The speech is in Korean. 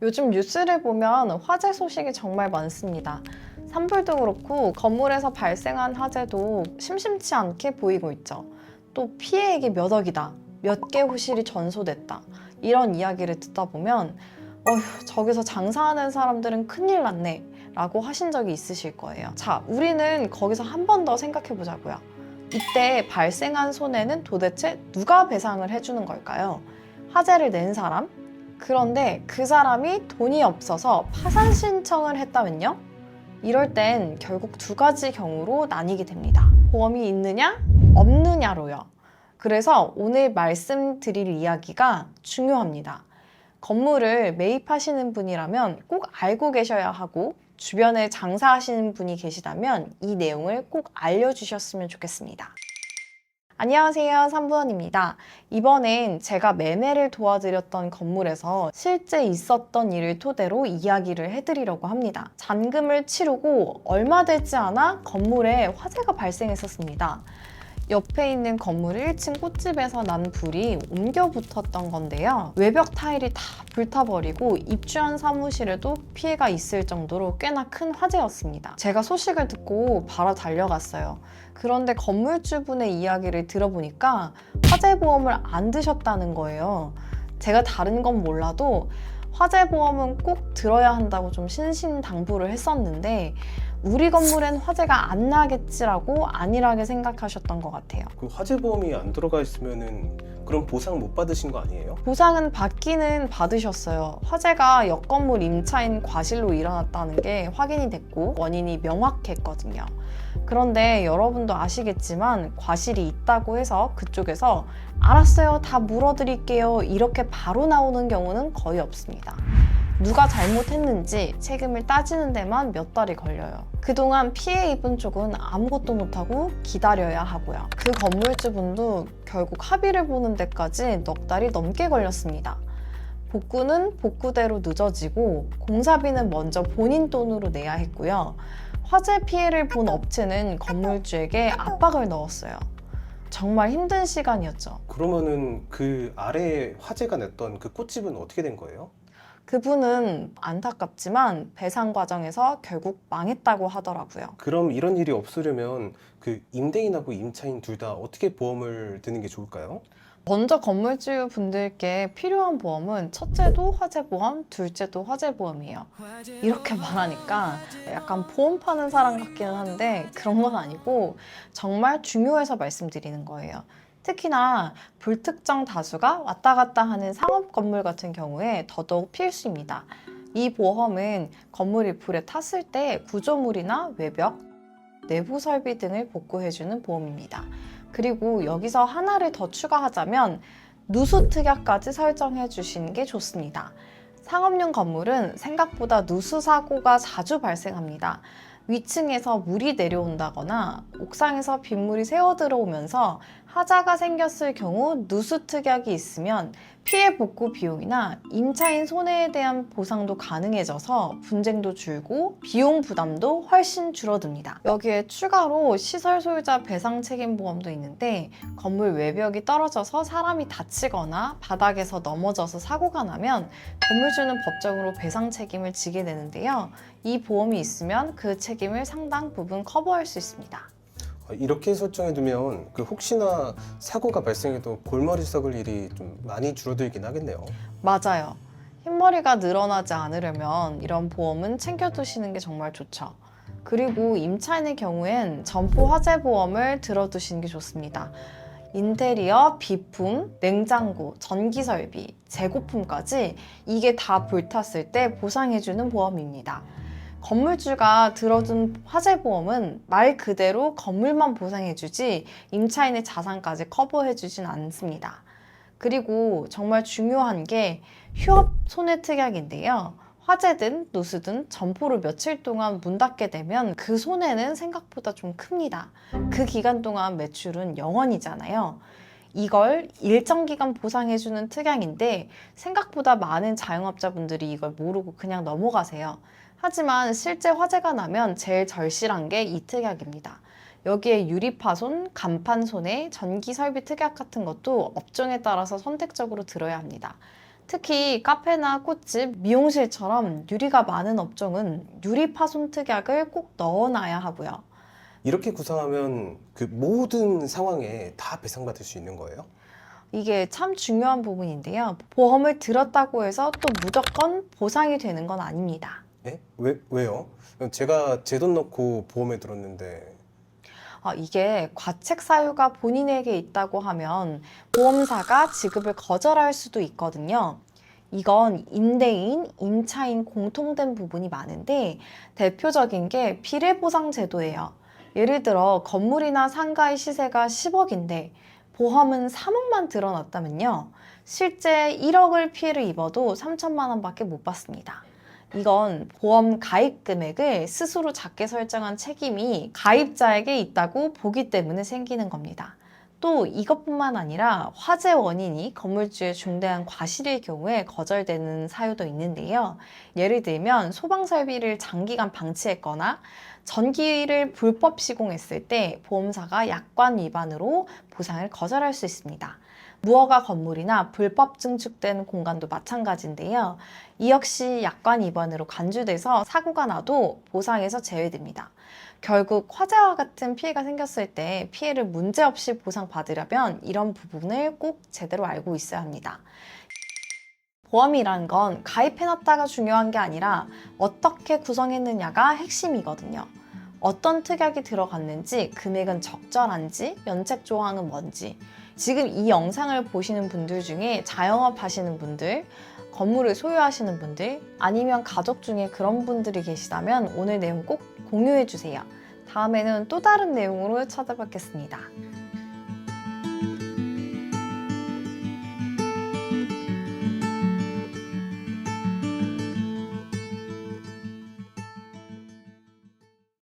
요즘 뉴스를 보면 화재 소식이 정말 많습니다. 산불도 그렇고 건물에서 발생한 화재도 심심치 않게 보이고 있죠. 또 피해액이 몇 억이다, 몇 개 호실이 전소됐다, 이런 이야기를 듣다 보면 어휴, 저기서 장사하는 사람들은 큰일 났네 라고 하신 적이 있으실 거예요. 자, 우리는 거기서 한 번 더 생각해 보자고요. 이때 발생한 손해는 도대체 누가 배상을 해주는 걸까요? 화재를 낸 사람? 그런데 그 사람이 돈이 없어서 파산 신청을 했다면요? 이럴 땐 결국 두 가지 경우로 나뉘게 됩니다. 보험이 있느냐, 없느냐로요. 그래서 오늘 말씀드릴 이야기가 중요합니다. 건물을 매입하시는 분이라면 꼭 알고 계셔야 하고, 주변에 장사하시는 분이 계시다면 이 내용을 꼭 알려주셨으면 좋겠습니다. 안녕하세요, 삼부원입니다. 이번엔 제가 매매를 도와드렸던 건물에서 실제 있었던 일을 토대로 이야기를 해드리려고 합니다. 잔금을 치르고 얼마 되지 않아 건물에 화재가 발생했었습니다. 옆에 있는 건물 1층 꽃집에서 난 불이 옮겨 붙었던 건데요. 외벽 타일이 다 불타버리고 입주한 사무실에도 피해가 있을 정도로 꽤나 큰 화재였습니다. 제가 소식을 듣고 바로 달려갔어요. 그런데 건물주분의 이야기를 들어보니까 화재보험을 안 드셨다는 거예요. 제가 다른 건 몰라도 화재보험은 꼭 들어야 한다고 좀 신신당부를 했었는데 우리 건물엔 화재가 안 나겠지라고 안일하게 생각하셨던 것 같아요. 그 화재보험이 안 들어가 있으면은 그럼 보상 못 받으신 거 아니에요? 보상은 받기는 받으셨어요. 화재가 옆 건물 임차인 과실로 일어났다는 게 확인이 됐고 원인이 명확했거든요. 그런데 여러분도 아시겠지만 과실이 있다고 해서 그쪽에서 알았어요, 다 물어드릴게요 이렇게 바로 나오는 경우는 거의 없습니다. 누가 잘못했는지 책임을 따지는 데만 몇 달이 걸려요. 그동안 피해 입은 쪽은 아무것도 못하고 기다려야 하고요. 그 건물주분도 결국 합의를 보는 데까지 넉 달이 넘게 걸렸습니다. 복구는 복구대로 늦어지고 공사비는 먼저 본인 돈으로 내야 했고요. 화재 피해를 본 업체는 건물주에게 압박을 넣었어요. 정말 힘든 시간이었죠. 그러면은 그 아래에 화재가 났던 그 꽃집은 어떻게 된 거예요? 그분은 안타깝지만 배상 과정에서 결국 망했다고 하더라고요. 그럼 이런 일이 없으려면 그 임대인하고 임차인 둘 다 어떻게 보험을 드는 게 좋을까요? 먼저 건물주 분들께 필요한 보험은 첫째도 화재보험, 둘째도 화재보험이에요. 이렇게 말하니까 약간 보험 파는 사람 같기는 한데 그런 건 아니고 정말 중요해서 말씀드리는 거예요. 특히나 불특정 다수가 왔다 갔다 하는 상업 건물 같은 경우에 더더욱 필수입니다. 이 보험은 건물이 불에 탔을 때 구조물이나 외벽, 내부 설비 등을 복구해주는 보험입니다. 그리고 여기서 하나를 더 추가하자면 누수 특약까지 설정해 주시는 게 좋습니다. 상업용 건물은 생각보다 누수 사고가 자주 발생합니다. 위층에서 물이 내려온다거나 옥상에서 빗물이 새어 들어오면서 하자가 생겼을 경우 누수 특약이 있으면 피해 복구 비용이나 임차인 손해에 대한 보상도 가능해져서 분쟁도 줄고 비용 부담도 훨씬 줄어듭니다. 여기에 추가로 시설 소유자 배상 책임 보험도 있는데 건물 외벽이 떨어져서 사람이 다치거나 바닥에서 넘어져서 사고가 나면 건물주는 법적으로 배상 책임을 지게 되는데요. 이 보험이 있으면 그 책임을 상당 부분 커버할 수 있습니다. 이렇게 설정해두면 그 혹시나 사고가 발생해도 골머리 썩을 일이 좀 많이 줄어들긴 하겠네요. 맞아요. 흰머리가 늘어나지 않으려면 이런 보험은 챙겨두시는 게 정말 좋죠. 그리고 임차인의 경우엔 점포 화재 보험을 들어두시는 게 좋습니다. 인테리어, 비품, 냉장고, 전기 설비, 재고품까지 이게 다 불탔을 때 보상해주는 보험입니다. 건물주가 들어둔 화재보험은 말 그대로 건물만 보상해주지 임차인의 자산까지 커버해주진 않습니다. 그리고 정말 중요한 게 휴업 손해특약인데요. 화재든 누수든 점포를 며칠 동안 문 닫게 되면 그 손해는 생각보다 좀 큽니다. 그 기간 동안 매출은 0원이잖아요. 이걸 일정 기간 보상해주는 특약인데 생각보다 많은 자영업자분들이 이걸 모르고 그냥 넘어가세요. 하지만 실제 화재가 나면 제일 절실한 게 이 특약입니다. 여기에 유리파손, 간판 손해, 전기 설비 특약 같은 것도 업종에 따라서 선택적으로 들어야 합니다. 특히 카페나 꽃집, 미용실처럼 유리가 많은 업종은 유리 파손 특약을 꼭 넣어놔야 하고요. 이렇게 구성하면 그 모든 상황에 다 배상받을 수 있는 거예요? 이게 참 중요한 부분인데요. 보험을 들었다고 해서 또 무조건 보상이 되는 건 아닙니다. 예? 왜요? 제가 제 돈 넣고 보험에 들었는데. 이게 과책 사유가 본인에게 있다고 하면 보험사가 지급을 거절할 수도 있거든요. 이건 임대인, 임차인 공통된 부분이 많은데 대표적인 게 비례보상 제도예요. 예를 들어 건물이나 상가의 시세가 10억인데 보험은 3억만 들어놨다면요. 실제 1억을 피해를 입어도 3천만 원밖에 못 받습니다. 이건 보험 가입 금액을 스스로 작게 설정한 책임이 가입자에게 있다고 보기 때문에 생기는 겁니다. 또 이것뿐만 아니라 화재 원인이 건물주의 중대한 과실일 경우에 거절되는 사유도 있는데요. 예를 들면 소방 설비를 장기간 방치했거나 전기를 불법 시공했을 때 보험사가 약관 위반으로 보상을 거절할 수 있습니다. 무허가 건물이나 불법 증축된 공간도 마찬가지인데요. 이 역시 약관 위반으로 간주돼서 사고가 나도 보상에서 제외됩니다. 결국 화재와 같은 피해가 생겼을 때 피해를 문제없이 보상받으려면 이런 부분을 꼭 제대로 알고 있어야 합니다. 보험이라는 건 가입해놨다가 중요한 게 아니라 어떻게 구성했느냐가 핵심이거든요. 어떤 특약이 들어갔는지, 금액은 적절한지, 면책 조항은 뭔지. 지금 이 영상을 보시는 분들 중에 자영업 하시는 분들, 건물을 소유하시는 분들, 아니면 가족 중에 그런 분들이 계시다면 오늘 내용 꼭 공유해 주세요. 다음에는 또 다른 내용으로 찾아뵙겠습니다.